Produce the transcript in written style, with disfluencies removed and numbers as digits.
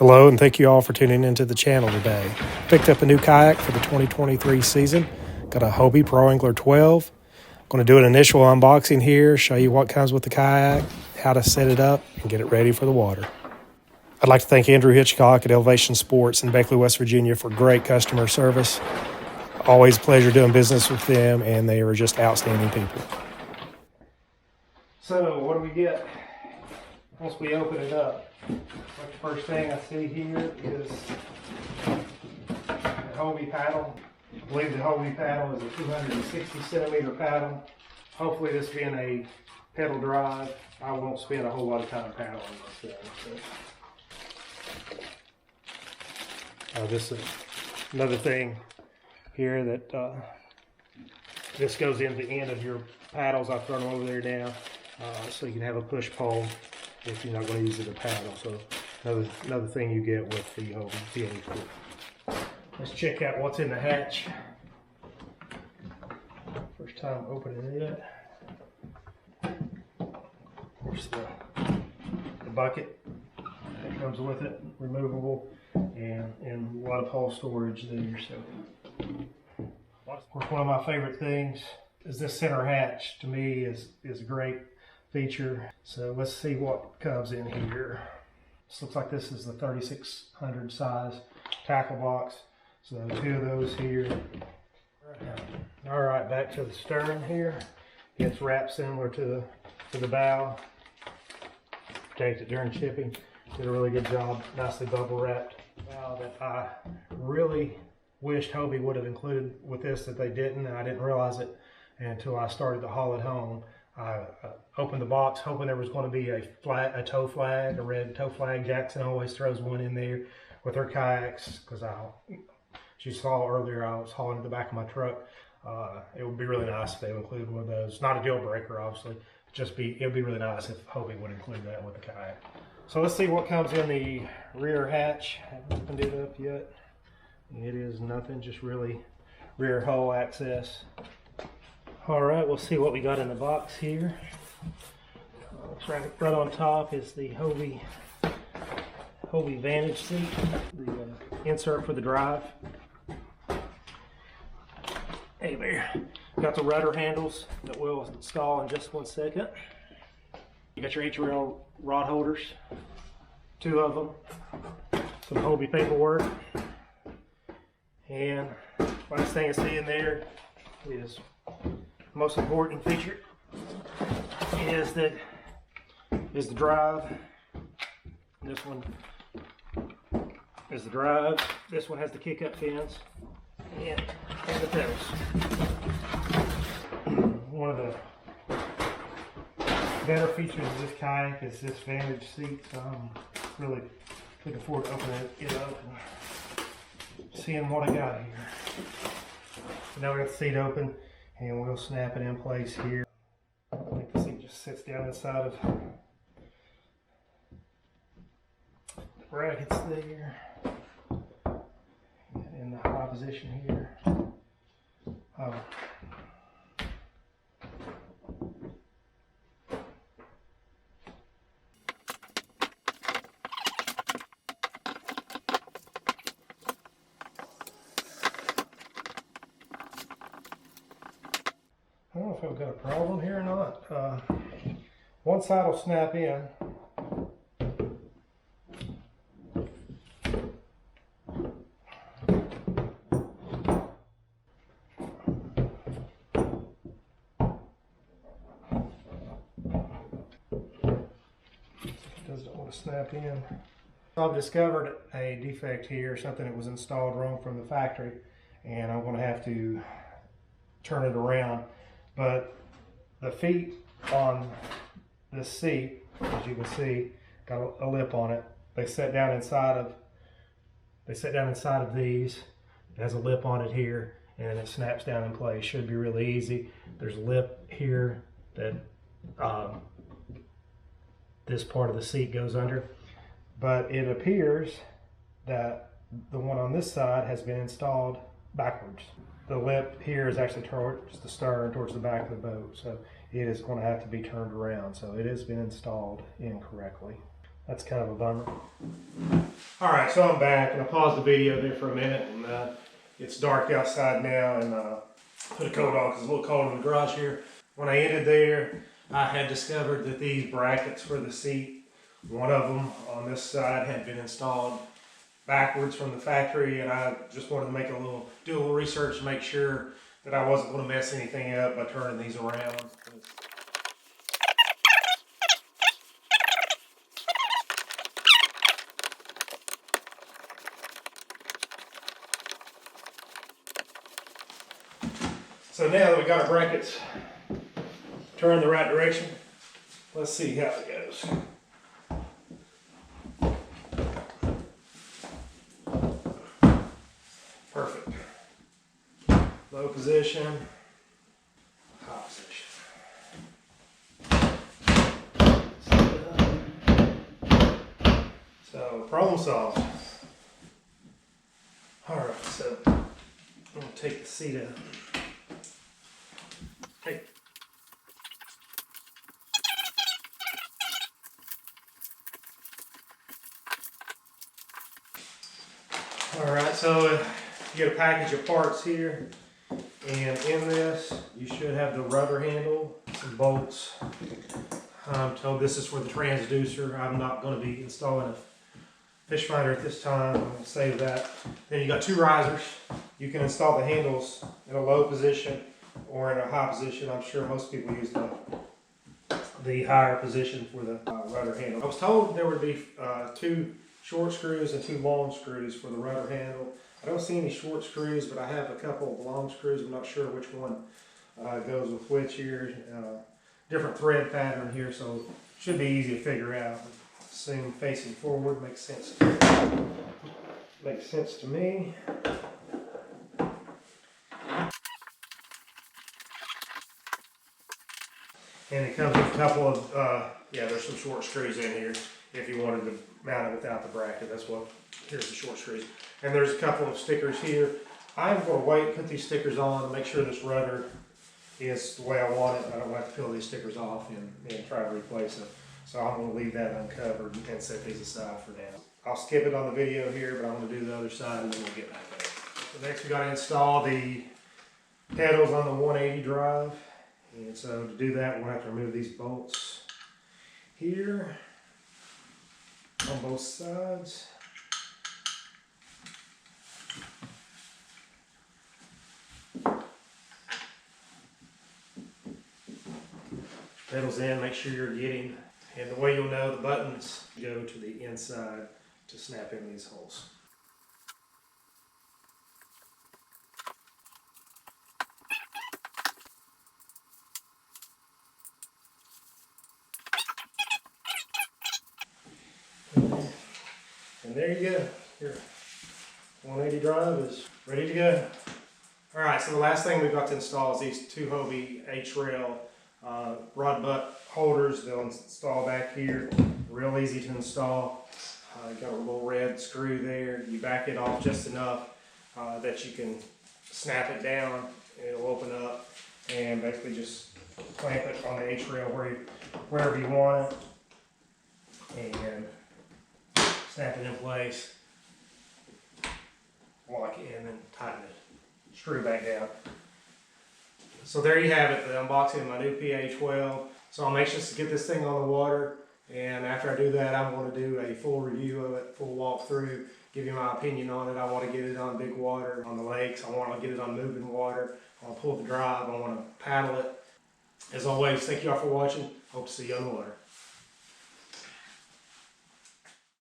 Hello, and thank you all for tuning into the channel today. Picked up a new kayak for the 2023 season. Got a Hobie Pro Angler 12. I'm going to do an initial unboxing here, show you what comes with the kayak, how to set it up, and get it ready for the water. I'd like to thank Andrew Hitchcock at Elevation Sports in Beckley, West Virginia for great customer service. Always a pleasure doing business with them, and they are just outstanding people. So, what do we get once we open it up? Like the first thing I see here is the Hobie paddle. I believe the Hobie paddle is a 260 centimeter paddle. Hopefully, this being a pedal drive, I won't spend a whole lot of time paddling this thing. So. This is another thing here that this goes into the end of your paddles. I've thrown them over there now, so you can have a push pole if you're not going to use it to paddle. So another thing you get with the Hobie PA4. Let's check out what's in the hatch. First time opening it. Of course, the bucket that comes with it, removable, and a lot of hole storage there. So, of course, one of my favorite things is this center hatch. To me, is a great feature. So let's see what comes in here. This looks like this is the 3600 size tackle box. So two of those here. All right, back to the stern here. It's wrapped similar to the bow. Protect it during shipping. Did a really good job. Nicely bubble wrapped. Now that I really wished Hobie would have included with this that they didn't, and I didn't realize it until I started to haul it home. I opened the box hoping there was going to be a tow flag, a red tow flag. Jackson always throws one in there with her kayaks, because she saw earlier I was hauling to the back of my truck. It would be really nice if they would include one of those. Not a deal breaker, obviously. It would be really nice if Hobie would include that with the kayak. So let's see what comes in the rear hatch. I haven't opened it up yet. It is nothing, just really rear hull access. All right, we'll see what we got in the box here. Right on top is the Hobie Vantage seat, the insert for the drive. Hey there, got the rudder handles that we'll install in just 1 second. You got your H-rail rod holders, 2 of them, some Hobie paperwork, and last thing I see in there is the most important feature is the drive. This one is the drive. This one has the kick-up fins and the pedals. One of the better features of this kayak is this Vantage seat. So I'm really looking forward to opening it up and seeing what I got here. So now we got the seat open, and we'll snap it in place here. I think the seat just sits down inside of the brackets there, in the high position here. I don't know if I've got a problem here or not. One side will snap in. It doesn't want to snap in. I've discovered a defect here, something that was installed wrong from the factory, and I'm going to have to turn it around. But the feet on this seat, as you can see, got a lip on it. They set down inside of these. It has a lip on it here, and it snaps down in place. Should be really easy. There's a lip here that this part of the seat goes under. But it appears that the one on this side has been installed backwards. The lip here is actually towards the stern, towards the back of the boat, so it is going to have to be turned around. So it has been installed incorrectly. That's kind of a bummer. All right, so I'm back, and I paused the video there for a minute, and it's dark outside now, and put a coat on because it's a little cold in the garage here. When I ended there, I had discovered that these brackets for the seat, one of them on this side had been installed backwards from the factory, and I just wanted to do a little research to make sure that I wasn't going to mess anything up by turning these around. So now that we got our brackets turned the right direction, let's see how it goes. Perfect. Low position, high position. So problem solved. All right, so I'm gonna take the seat out. Alright, so you get a package of parts here, and in this you should have the rudder handle, some bolts. I'm told this is for the transducer. I'm not going to be installing a fish finder at this time. I'm going to save that. Then you got two risers. You can install the handles in a low position or in a high position. I'm sure most people use the higher position for the rudder handle. I was told there would be two short screws and two long screws for the rudder handle. I don't see any short screws, but I have a couple of long screws. I'm not sure which one goes with which here. Different thread pattern here, so it should be easy to figure out. Assume facing forward makes sense. Makes sense to me. And it comes with a couple of, there's some short screws in here if you wanted to mount it without the bracket. Here's the short screws. And there's a couple of stickers here. I'm going to wait and put these stickers on to make sure this rudder is the way I want it. I don't have to peel these stickers off and try to replace them. So I'm going to leave that uncovered and set these aside for now. I'll skip it on the video here, but I'm going to do the other side and then we'll get back to it. So next we got to install the pedals on the 180 drive. And so to do that, we'll have to remove these bolts here on both sides. Pedals in, make sure you're getting, and the way you'll know the buttons go to the inside to snap in these holes. And there you go. Your 180 drive is ready to go. All right, so the last thing we've got to install is these two Hobie H-rail rod butt holders. They'll install back here. Real easy to install. You got a little red screw there. You back it off just enough that you can snap it down. It'll open up and basically just clamp it on the H-rail wherever you want it. And snap it in place, lock it in, and tighten it, screw back down. So there you have it, the unboxing of my new PH12. So I'm anxious to get this thing on the water, and after I do that, I'm going to do a full review of it, full walkthrough, give you my opinion on it. I want to get it on big water, on the lakes. I want to get it on moving water. I want to pull the drive. I want to paddle it. As always, thank you all for watching. Hope to see you on the water.